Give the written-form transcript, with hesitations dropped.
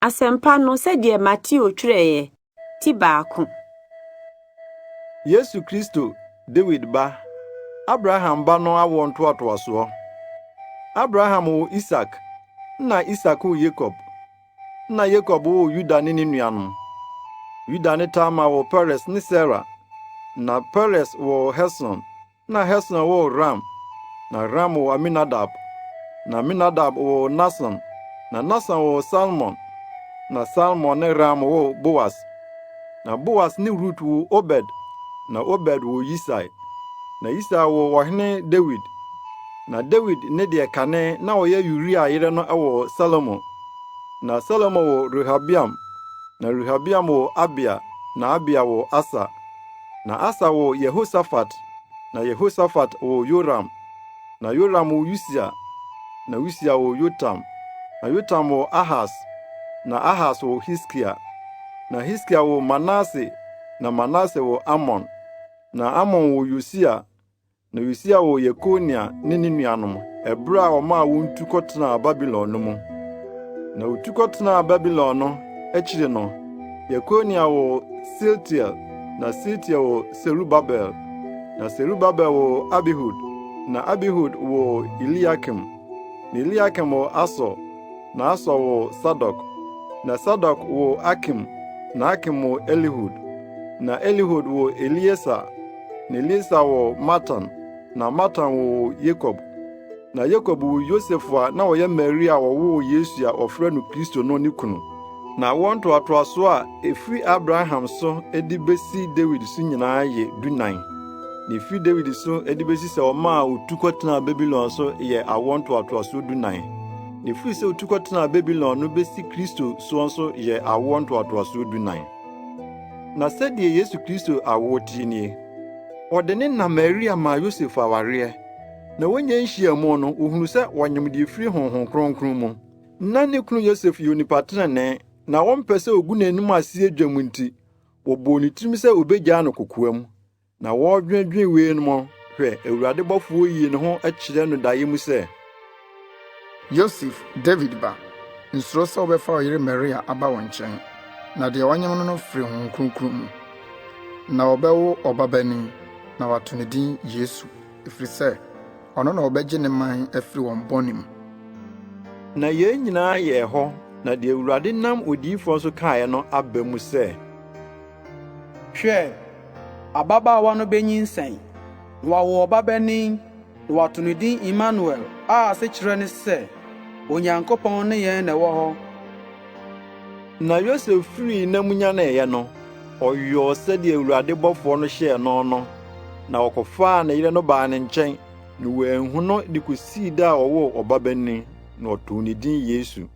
Asempa no sɛdeɛ Mateo twerɛeɛ ti baako. Yesu Kristo David ba Abraham ba no awo ntoatoasoɔ. Abraham wo Isak, na Isak wo Yakob, na Yakob wo Yuda ne ne nuanom. Yuda ne Tamar wo Peres ne Sera, na Peres wo Hesron, na Hesron wo Ram, na Ram wo Aminadab, na Aminadab wo Nason, na Nason wo Salmon, na Salmon ne Ram wo Boas, na Boas ne Rut wo Obed, na Obed wo Yisai, na Yisai wo ɔhene David, na David ne deɛ kane na ɔyɛ Uria yere no ɛwɔ Salomo, na Salomo wo Rehabiam, na Rehabiam wo Abia, na Abia wo Asa, na Asa wo Yehosafat, na Yehosafat wo Yoram, na Yoram wo Usia, na Usia wo Yotam, na Yotam wo Ahas, na Ahas wo Hiskia, na Hiskia wo Manase, na Manase wo Amon, na Amon wo Yosia, na Yosia wo Yekonia ne ne nuanom ɛbere a ɔma wontu kɔtena Babylon no mu. Na wotu kɔtena Babylon no akyiri no, Yekonia wo Siltiel, na Siltiel wo Serubabel, na Serubabel wo Abihud, na Abihud wo Eliakim, na Eliakim wo Asor, na Asor wo Sadok, na Sadok wo Akim, na Akim wo Elihud, na Elihud wo Eliezer, na Eliezer wo Matan, na Matan wo Yakob, na Yakob wo Yosef a na ɔyɛ Maria wɔwo Yesu a ɔfrɛ no Kristo no ne kunu. Na wɔn ntoatoaso a efiri Abraham so edi besi David so nyinaa yɛ 14. Na efiri David so edi besi sɛ ɔma a otu kɔtena Babylon so yɛ awɔ ntoatoaso 14. Na efiri sɛ otu kɔtena Babylon no besi Kristo so nso yɛ awɔ ntoatoaso 14. Na sɛdeɛ Yesu Kristo awo tie nie, ɔde ne na Maria ma Yosef awareɛ, na wɔnyɛ nhyiamu no ohunu sɛ wɔnyem de firi Honhom Kronkron mu. Na ne kunu Yosef yɛ onipa trenee, na wɔmpɛ sɛ ogu n'anim ase adwam nti, wɔbɔɔ ne tirim sɛ obegyaa no kokoam. Na wɔdwendwen wei no mo, hwɛ Awurade bɔfo yie ne ho akyerɛ no daeɛ mu sɛ, Yosef, David ba, nsuro sɛ wobɛfa ɔyere Maria aba wo nkyɛn, na deɛ wɔnyem no no firi Honhom Kronkron mu. Na wɔbɛwo ɔbabani, na wato ne din Yesu, ɛfiri sɛ ɔno na ɔbɛgye ne man afiri wɔn bɔne mu. Na yɛn nyinaa yɛ hɔ, na deɛ Awurade nam odiyifoɔ so kaeɛ no aba mu sɛ, hwɛ, ababaawa no benyinsɛn, na wawo ɔbabani, na wato ne din Emmanuel, a ase kyerɛ ne sɛ Onyankopɔn ne yɛn na ɛwɔ hɔ. Na Yosef firi namunya na ɛyɛ no, ɔyɔɔ sɛdeɛ Awurade bɔfoɔ no hyɛɛ no, na ɔkɔfaa ne yere no baa ne nkyɛn, na wɔanhu no de kosii da a ɔwoo ɔbabani, na ɔtoo ne din Yesu.